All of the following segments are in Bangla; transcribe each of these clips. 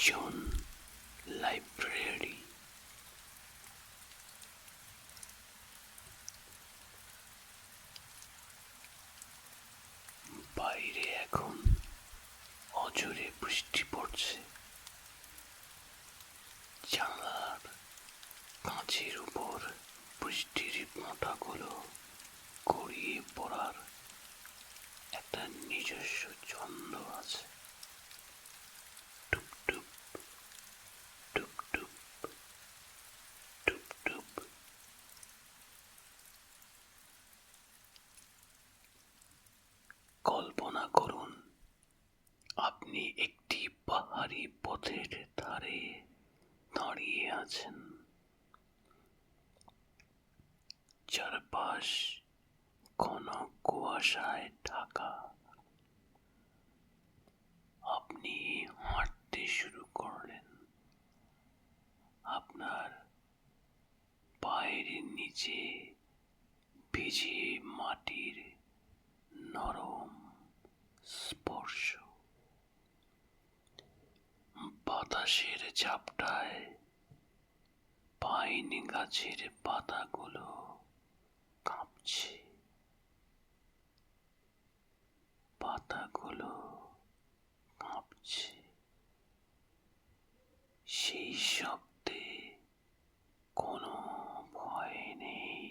নির্জন লাইব্রেরি। বাইরে এখন অজোরে বৃষ্টি পড়ছে। জানলার কাঁচের উপর বৃষ্টির ফোঁটাগুলো গড়িয়ে পড়ার একটা নিজস্ব ছন্দ আছে। টুপ টুপ টুপ টুপ টুপ টুপ। কল্পনা করুন, আপনি একটি পাহাড়ি পথের ধারে দাঁড়িয়ে আছেন। চারপাশ ঘন কুয়াশায় ঢাকা। আপনি হাঁটতে শুরু করলেন। আপনার পায়ের নিচে ভিজে মাটির নরম স্পর্শ। বাতাসের ঝাপটায় পাইন গাছের পাতাগুলো কাঁপছে। পাতাগুলো কাঁপছে। সেই শব্দে কোনো ভয় নেই,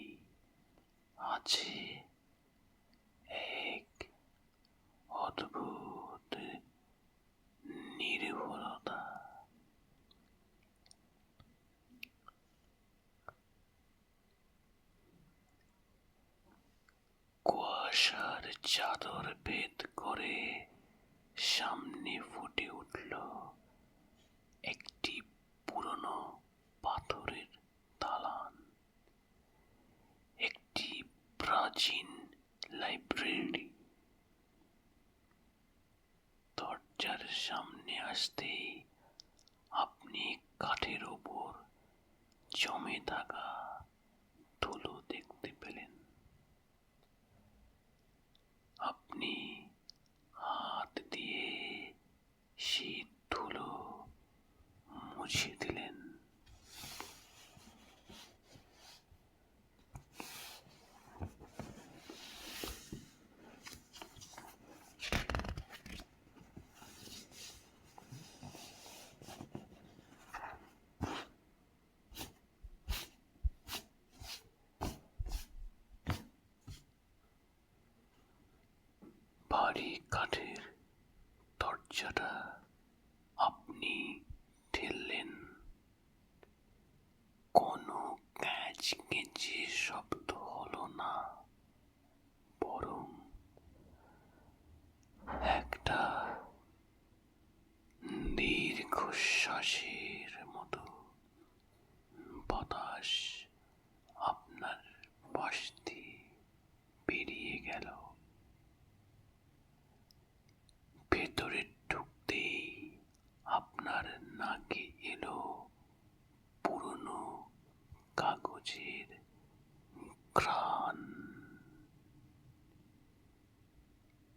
আছে এক অদ্ভুত নির্ভরতা। কুয়াশার চাদর ভেদ করে সামনে ফুটে উঠল একটি পুরনো পাথরের দালান। একটি প্রাচীন লাইব্রেরি। দরজার সামনে আসতেই আপনি কাঠের ওপর জমে থাকা ধুলো দেখতে পেলেন। আপনি হাত দিয়ে সেই ধুলো মুছে দিলেন। ভারী কাঠের দরজাটা আপনি ঠেললেন। কোনো ক্যাচ কেঁচে শব্দ হলো না, বরং একটা দীর্ঘশ্বাসের মতো বাতাস আপনার পাশ দিয়ে বেরিয়ে গেল। ভেতরে ঢুকতেই আপনার নাকে এলো পুরনো কাগজের ঘ্রাণ।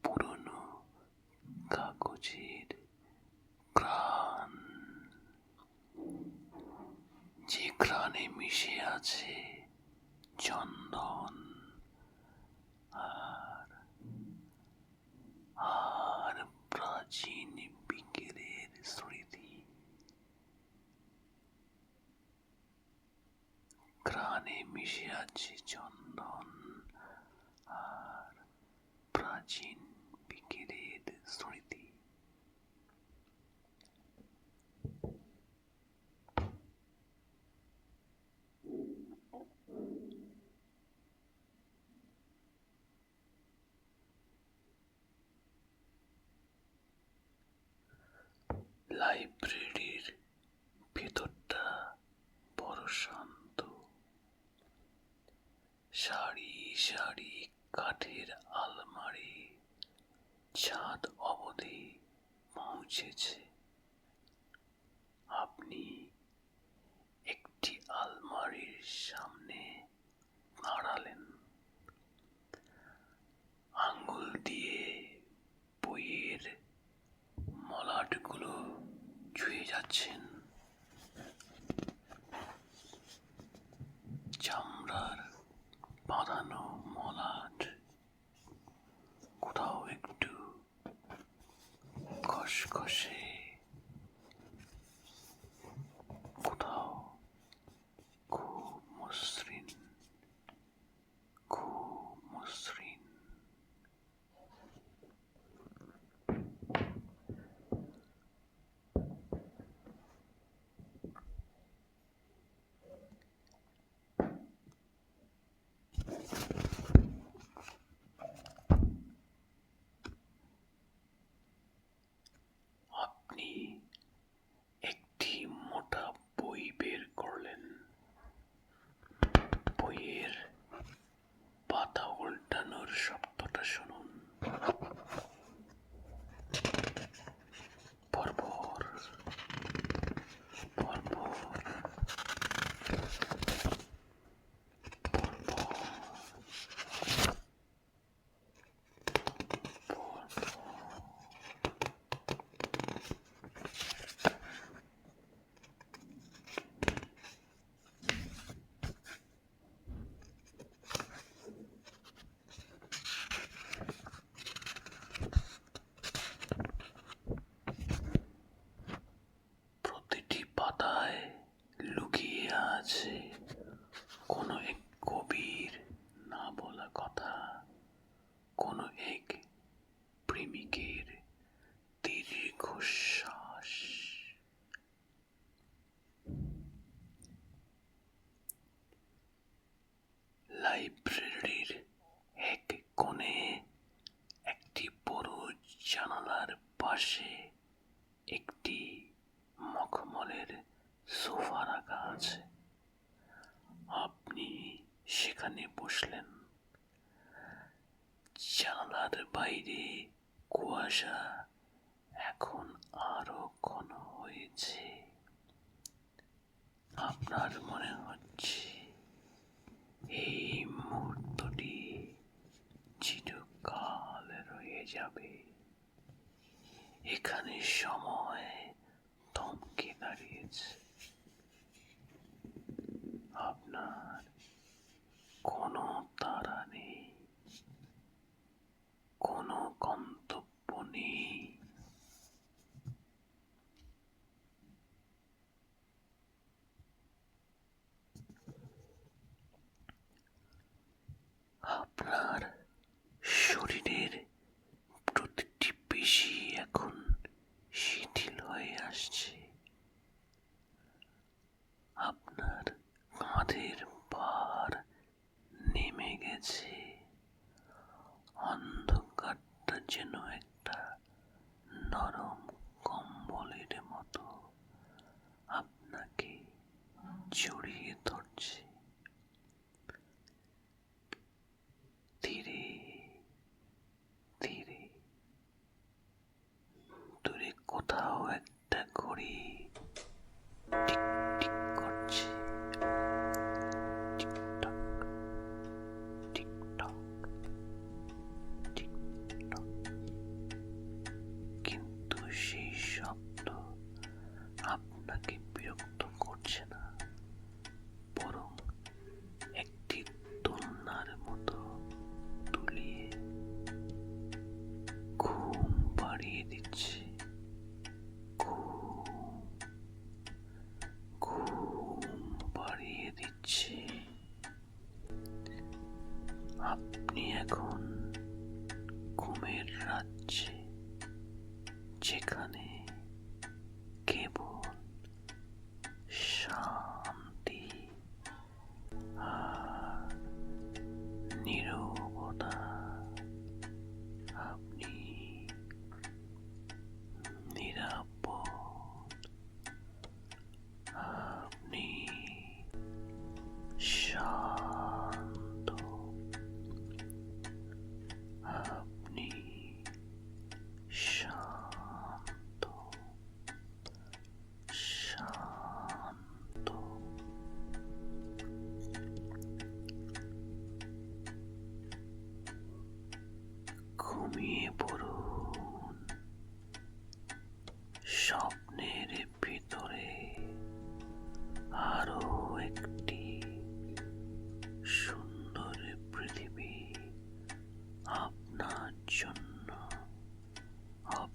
পুরনো কাগজের ঘ্রাণ, যে ঘ্রাণে মিশে আছে চন্দন আর আর প্রাচীন বিকেলের স্মৃতি। ঘ্রাণে মিশে আছে চন্দন আর প্রাচীন বিকেলের স্মৃতি। লাইব্রেরির ভেতরটা বড় শান্ত। সারি সারি কাঠের আলমারি ছাদ অবধি পৌঁছেছে। আপনি একটি আলমারির সামনে দাঁড়ালেন। আঙ্গুল দিয়ে বইয়ের মলাটগুলো ছুঁয়ে যাচ্ছেন চামড়ার বাঁধানো মলাট, কোথাও একটু খসখসে, কোথাও খুব মসৃণ, খুব মসৃণ। আপনি একটি মোটা বই বের করলেন। বইয়ের পাতা উল্টানোর শব্দটা শুনুন। পরপর পরপর প্রতিটি পাতায় লুকিয়ে আছে কোনো এক কবির না বলা কথা, কোনো এক প্রেমিকের দীর্ঘশ্বাস। লাইব্রেরির এক কোণে একটি বড় জানালার পাশে একটি মখমলের সোফা রাখা আছে। আপনি সেখানে বসলেন। জানালার বাইরে কুয়াশা এখন আরো ঘন হয়েছে। আপনার মনে হচ্ছে এই মুহূর্তটি চিরকাল রয়ে যাবে। এখানে সময় থমকে দাঁড়িয়েছে। আপনার কোনো তাড়া নেই, কোনো গন্তব্য নেই। আপনার শরীরের প্রতিটি পেশি এখন শিথিল হয়ে আসছে। আপনার কাঁধের ভার নেমে গেছে। অন্ধকারটা যেন একটা নরম কম্বলের মতো আপনাকে জড়িয়ে ধরছে। ধীরে ধীরে দূরে কোথাও একটা ঘড়ি টিক টিক করছে। TikTok TikTok TikTok. কিন্তু সেই শব্দ আপনাকে বিরক্ত করছে না, বরং একটি দোলনার মতো দুলিয়ে ঘুম পাড়িয়ে দিচ্ছে। ঘুম পাড়িয়ে দিচ্ছে। আপনি এখন ঘুমের রাজ্যে, যেখানে কেবল শান্তি আর নীরবতা। আপনি নিরাপদ, আপনি শান্ত, আপনি শান্ত, শান্ত। ঘুমিয়ে পড়ুন। স্বপ্নের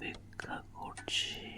অপেক্ষা করছি।